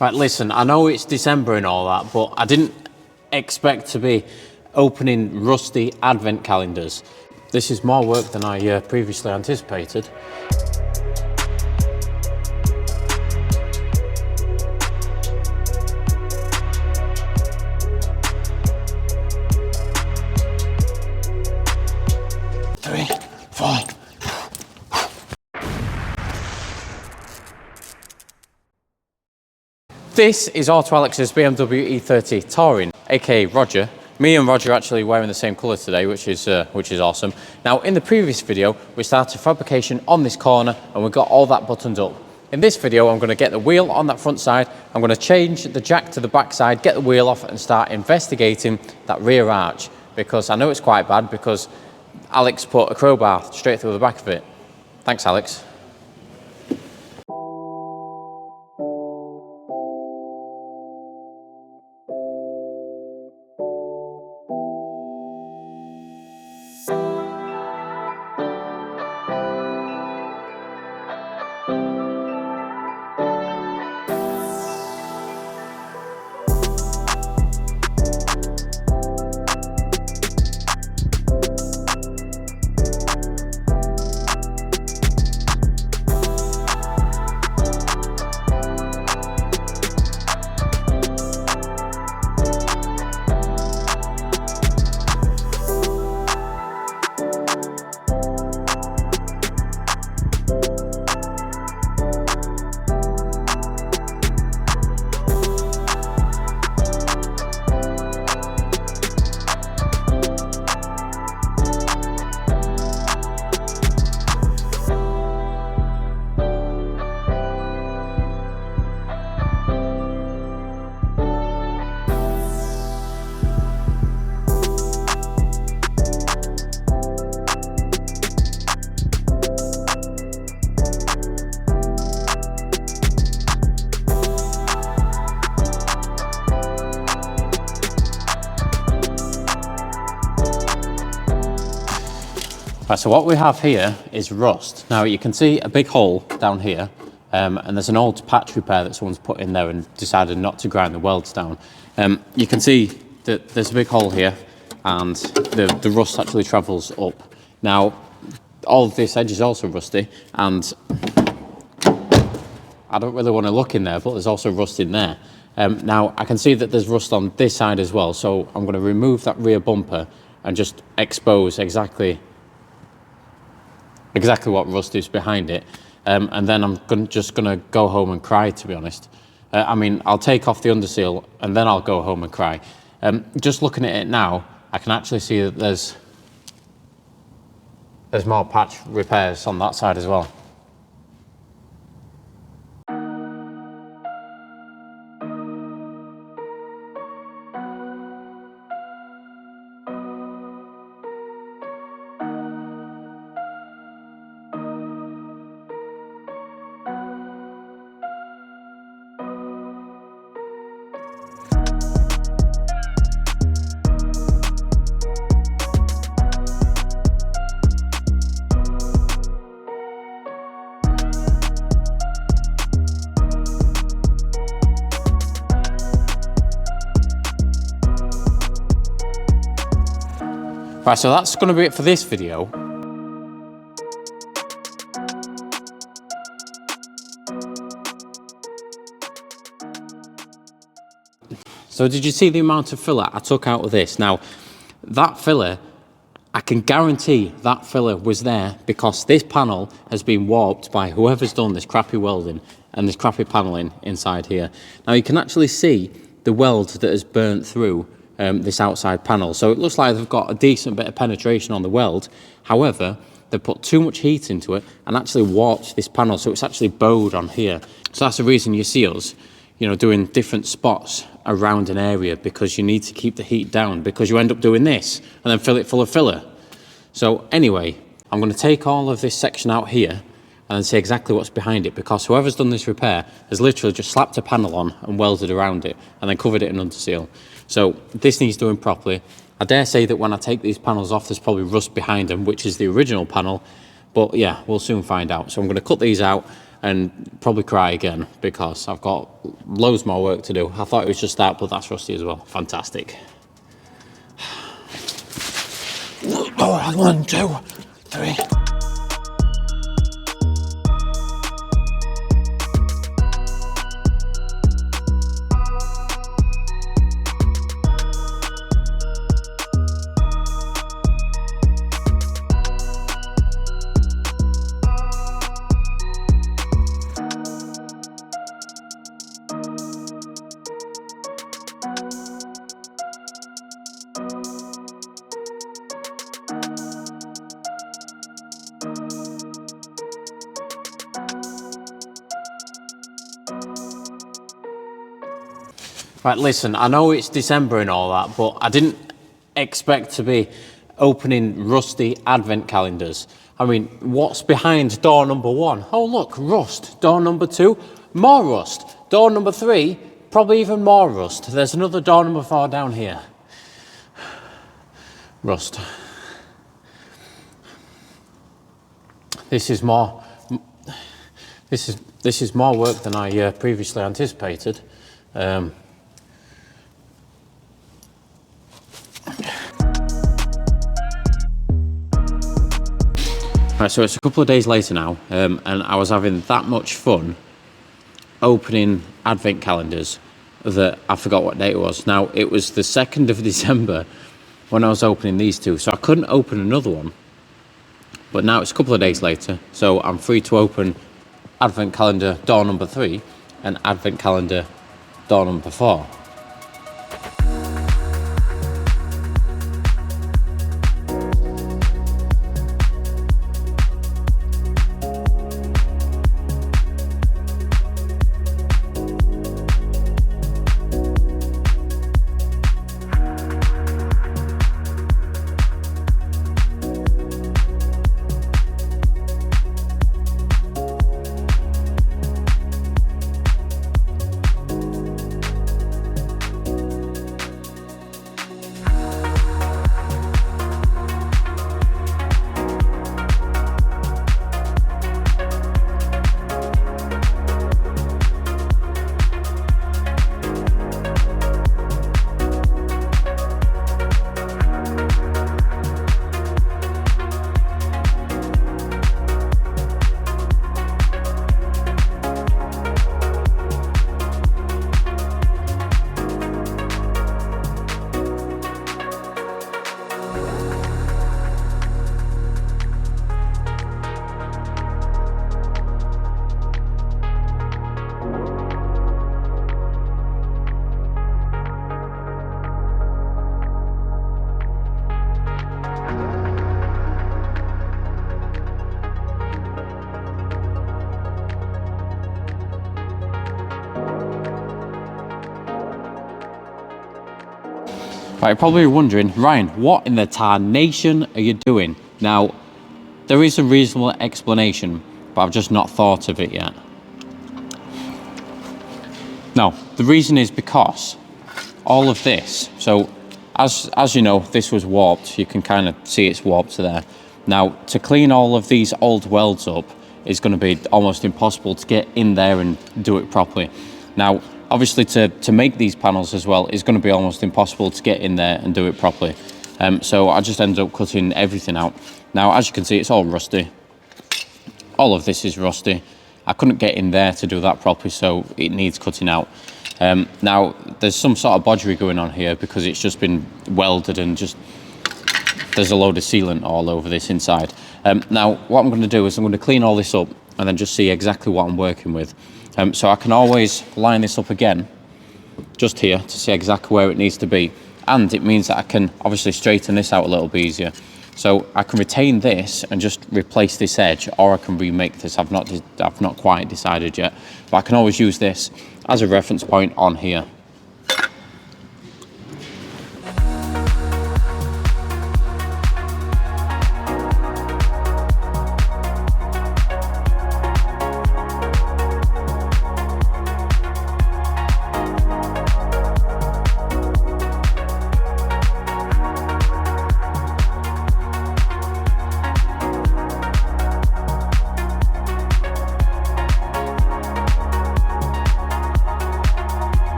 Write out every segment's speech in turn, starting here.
Right, listen, I know it's December and all that, but I didn't expect to be opening rusty advent calendars. This is more work than I previously anticipated. Three, four. This is Auto Alex's BMW E30 Touring, aka Roger. Me and Roger are actually wearing the same colour today, which is awesome. Now, in the previous video, we started fabrication on this corner and we got all that buttoned up. In this video, I'm going to get the wheel on that front side, I'm going to change the jack to the back side, get the wheel off and start investigating that rear arch, because I know it's quite bad because Alex put a crowbar straight through the back of it. Thanks, Alex. Right, so what we have here is rust. Now you can see a big hole down here, and there's an old patch repair that someone's put in there and decided not to grind the welds down. You can see that there's a big hole here and the rust actually travels up. Now, all of this edge is also rusty, and I don't really want to look in there, but there's also rust in there. Now, I can see that there's rust on this side as well, so I'm going to remove that rear bumper and just expose exactly what rust is behind it, and then I'm just gonna go home and cry, to be honest. I mean, I'll take off the underseal and then I'll go home and cry. Just looking at it now, I can actually see that there's more patch repairs on that side as well. Right, so that's going to be it for this video. So did you see the amount of filler I took out of this? Now, that filler, I can guarantee that filler was there because this panel has been warped by whoever's done this crappy welding and this crappy paneling inside here. Now you can actually see the weld that has burnt through this outside panel. So it looks like they've got a decent bit of penetration on the weld. However, they've put too much heat into it and actually warped this panel, so it's actually bowed on here. So that's the reason you see us, you know, doing different spots around an area, because you need to keep the heat down, because you end up doing this and then fill it full of filler. So anyway, I'm going to take all of this section out here and see exactly what's behind it, because whoever's done this repair has literally just slapped a panel on and welded around it and then covered it in underseal. So this needs doing properly. I dare say that when I take these panels off, there's probably rust behind them, which is the original panel, but yeah, we'll soon find out. So I'm going to cut these out and probably cry again because I've got loads more work to do. I thought it was just that, but that's rusty as well. Fantastic. Oh, 1, 2, 3. Right, listen, I know it's December and all that, but I didn't expect to be opening rusty advent calendars. I mean, what's behind door number 1? Oh, look, rust. Door number 2, more rust. Door number 3, probably even more rust. There's another door number 4 down here. Rust. This is more. This is more work than I previously anticipated. Right, so it's a couple of days later now, and I was having that much fun opening advent calendars that I forgot what date it was. Now, it was the 2nd of December when I was opening these two, so I couldn't open another one. But now it's a couple of days later, so I'm free to open advent calendar door number 3 and advent calendar door number 4. Right, you're probably wondering, Ryan, what in the tarnation are you doing? Now, there is a reasonable explanation, but I've just not thought of it yet. No, the reason is because all of this, so as you know, this was warped. You can kind of see it's warped to there. Now, to clean all of these old welds up is going to be almost impossible to get in there and do it properly. Now, obviously to make these panels as well is going to be almost impossible to get in there and do it properly. So I just ended up cutting everything out. Now, as you can see, it's all rusty. All of this is rusty. I couldn't get in there to do that properly, so it needs cutting out. Now, there's some sort of bodgery going on here because it's just been welded and just there's a load of sealant all over this inside. Now, what I'm going to do is I'm going to clean all this up and then just see exactly what I'm working with. So I can always line this up again, just here, to see exactly where it needs to be. And it means that I can obviously straighten this out a little bit easier. So I can retain this and just replace this edge, or I can remake this. I've not quite decided yet, but I can always use this as a reference point on here.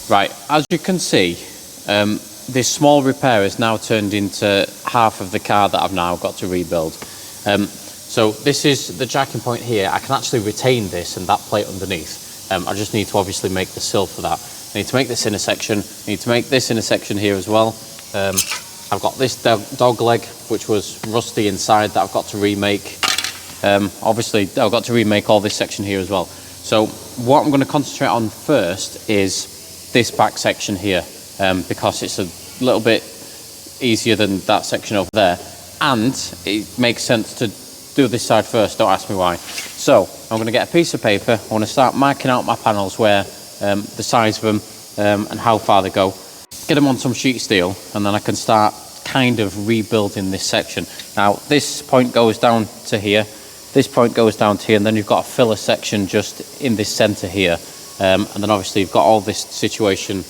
Right, as you can see, this small repair has now turned into half of the car that I've now got to rebuild. So this is the jacking point here. I can actually retain this and that plate underneath. I just need to obviously make the sill for that. I need to make this intersection. I need to make this intersection here as well. I've got this dog leg, which was rusty inside, that I've got to remake. Obviously, I've got to remake all this section here as well. So what I'm going to concentrate on first is this back section here, because it's a little bit easier than that section over there. And it makes sense to do this side first, don't ask me why. So I'm going to get a piece of paper. I want to start marking out my panels where the size of them and how far they go. Get them on some sheet steel, and then I can start kind of rebuilding this section. Now this point goes down to here, this point goes down to here, and then you've got a filler section just in this center here, and then obviously you've got all this situation.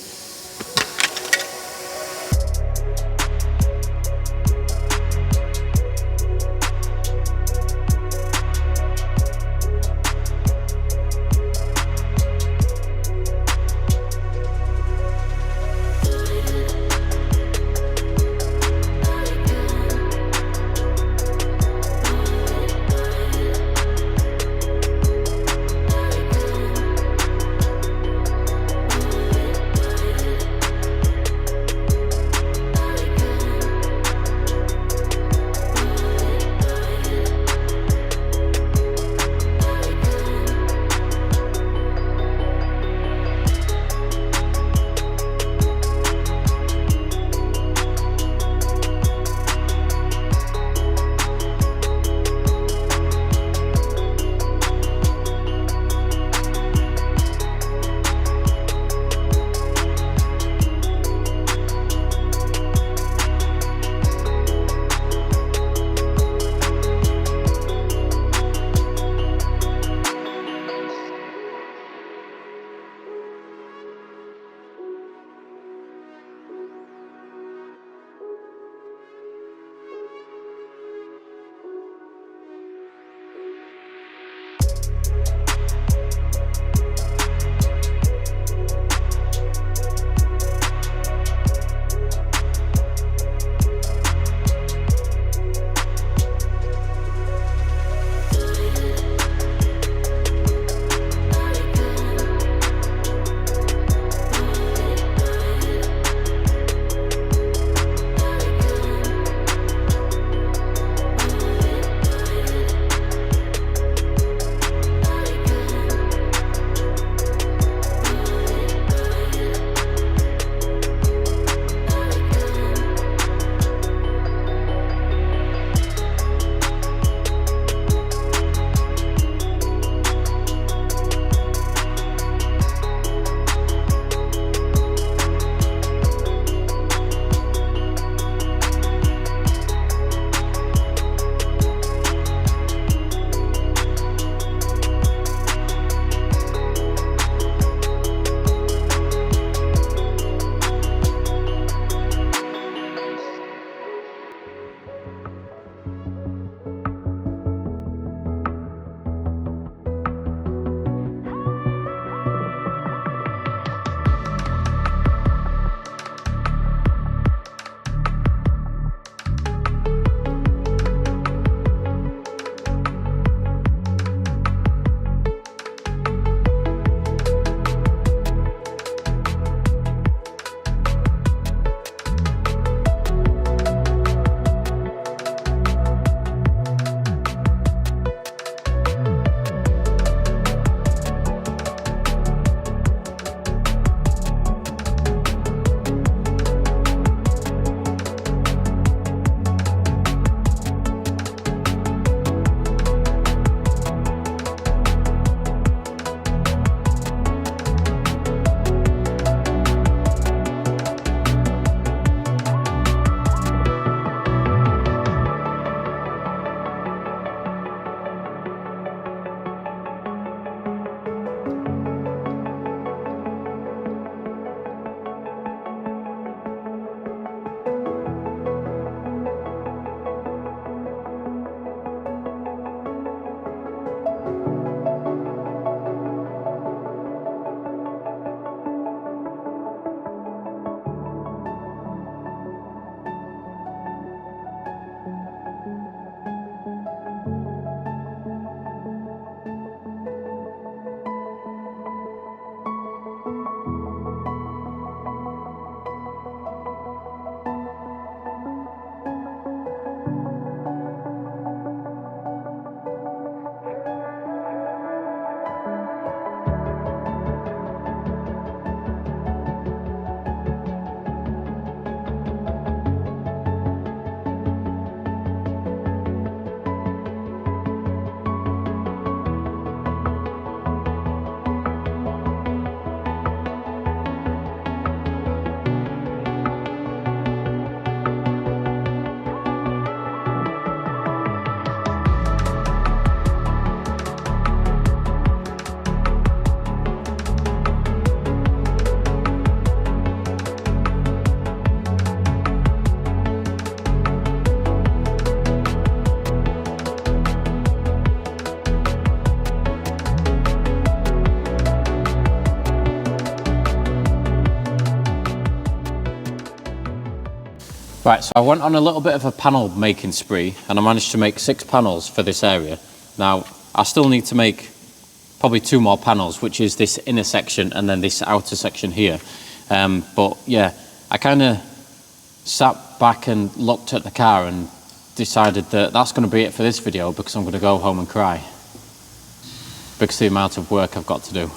Right, so I went on a little bit of a panel making spree and I managed to make 6 panels for this area. Now, I still need to make probably 2 more panels, which is this inner section and then this outer section here. But yeah, I kind of sat back and looked at the car and decided that that's going to be it for this video because I'm going to go home and cry because of the amount of work I've got to do.